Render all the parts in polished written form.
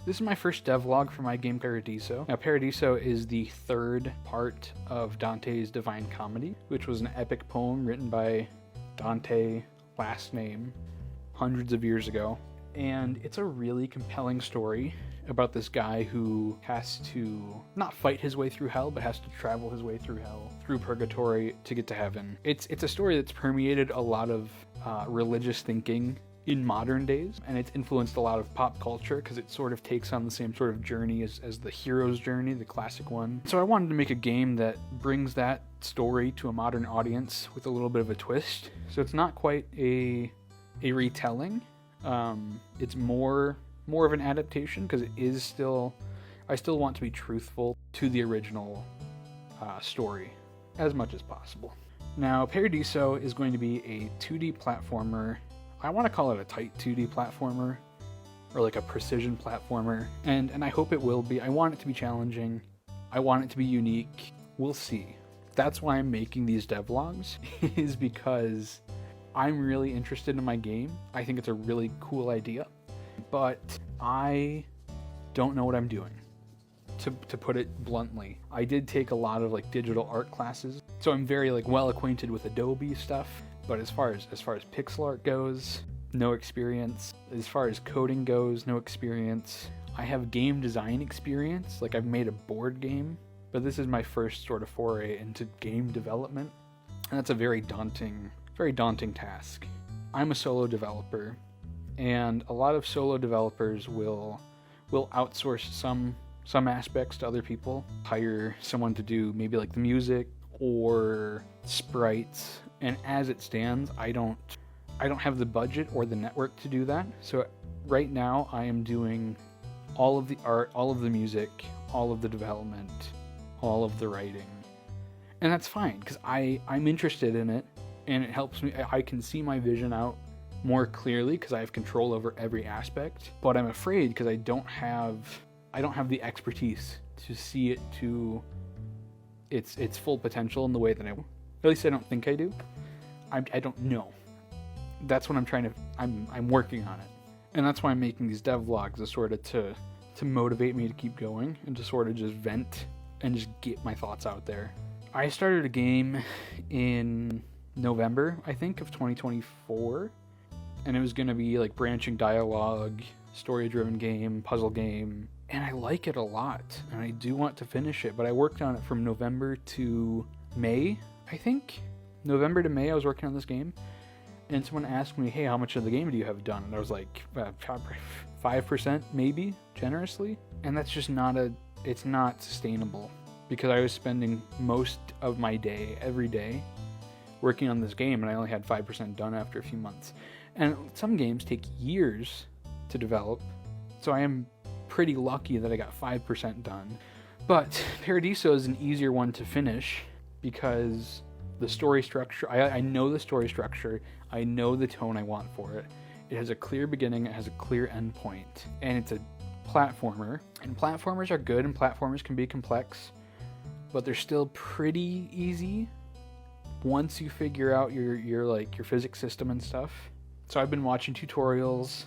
This is my first devlog for my game Paradiso. Now, Paradiso is the third part of Dante's Divine Comedy, which was an epic poem written by Dante, last name, hundreds of years ago. And it's a really compelling story about this guy who has to not fight his way through hell, but has to travel his way through hell, through purgatory to get to heaven. It's a story that's permeated a lot of religious thinking in modern days, and it's influenced a lot of pop culture because it sort of takes on the same sort of journey as the hero's journey, the classic one. So I wanted to make a game that brings that story to a modern audience with a little bit of a twist. So it's not quite a retelling. It's more of an adaptation because I still want to be truthful to the original story as much as possible. Now, Paradiso is going to be a 2D platformer. I want to call it a tight 2D platformer, or like a precision platformer, and I hope it will be. I want it to be challenging. I want it to be unique. We'll see. That's why I'm making these devlogs, is because I'm really interested in my game. I think it's a really cool idea, but I don't know what I'm doing, to put it bluntly. I did take a lot of like digital art classes, so I'm very like well acquainted with Adobe stuff. But as far as pixel art goes, no experience. As far as coding goes, no experience. I have game design experience, like I've made a board game, but this is my first sort of foray into game development, and that's a very daunting task. I'm a solo developer, and a lot of solo developers will outsource some aspects to other people, hire someone to do maybe like the music or sprites. And as it stands, I don't have the budget or the network to do that. So right now I am doing all of the art, all of the music, all of the development, all of the writing. And that's fine because I'm interested in it, and it helps me. I can see my vision out more clearly because I have control over every aspect. But I'm afraid because I don't have the expertise to see it to its full potential in the way that at least I don't think I do. I don't know. That's what I'm working on it. And that's why I'm making these devlogs, is sort of to motivate me to keep going and to sort of just vent and just get my thoughts out there. I started a game in November, I think, of 2024. And it was going to be like branching dialogue, story-driven game, puzzle game. And I like it a lot. And I do want to finish it. But I worked on it from November to May, I think. November to May, I was working on this game, and someone asked me, hey, how much of the game do you have done? And I was like, 5% maybe, generously. And that's just it's not sustainable, because I was spending most of my day, every day, working on this game, and I only had 5% done after a few months. And some games take years to develop, so I am pretty lucky that I got 5% done. But Paradiso is an easier one to finish, because the story structure, I know the story structure, I know the tone I want for it. It has a clear beginning, it has a clear end point, and it's a platformer. And platformers are good, and platformers can be complex, but they're still pretty easy once you figure out your physics system and stuff. So I've been watching tutorials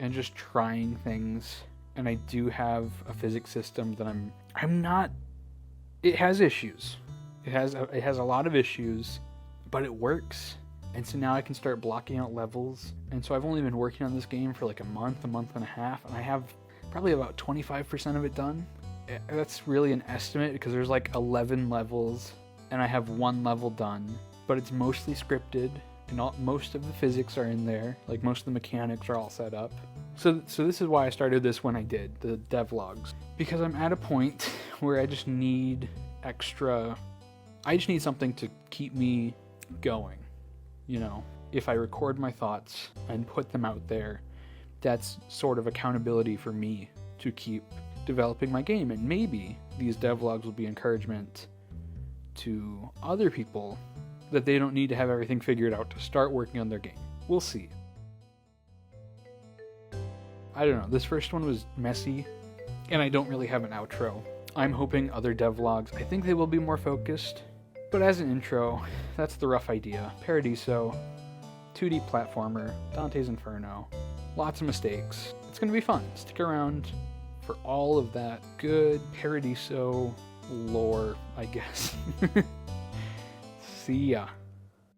and just trying things, and I do have a physics system that I'm not. It has issues. It has a lot of issues, but it works. And so now I can start blocking out levels. And so I've only been working on this game for like a month and a half, and I have probably about 25% of it done. That's really an estimate because there's like 11 levels, and I have 1 level done, but it's mostly scripted, and most of the physics are in there. Like most of the mechanics are all set up. So this is why I started this when I did the devlogs, because I'm at a point where I just need something to keep me going. You know, if I record my thoughts and put them out there, that's sort of accountability for me to keep developing my game. And maybe these devlogs will be encouragement to other people that they don't need to have everything figured out to start working on their game. We'll see. I don't know, this first one was messy, and I don't really have an outro. I'm hoping other devlogs, I think they will be more focused, but as an intro, that's the rough idea. Paradiso, 2D platformer, Dante's Inferno, lots of mistakes. It's going to be fun. Stick around for all of that good Paradiso lore, I guess. See ya.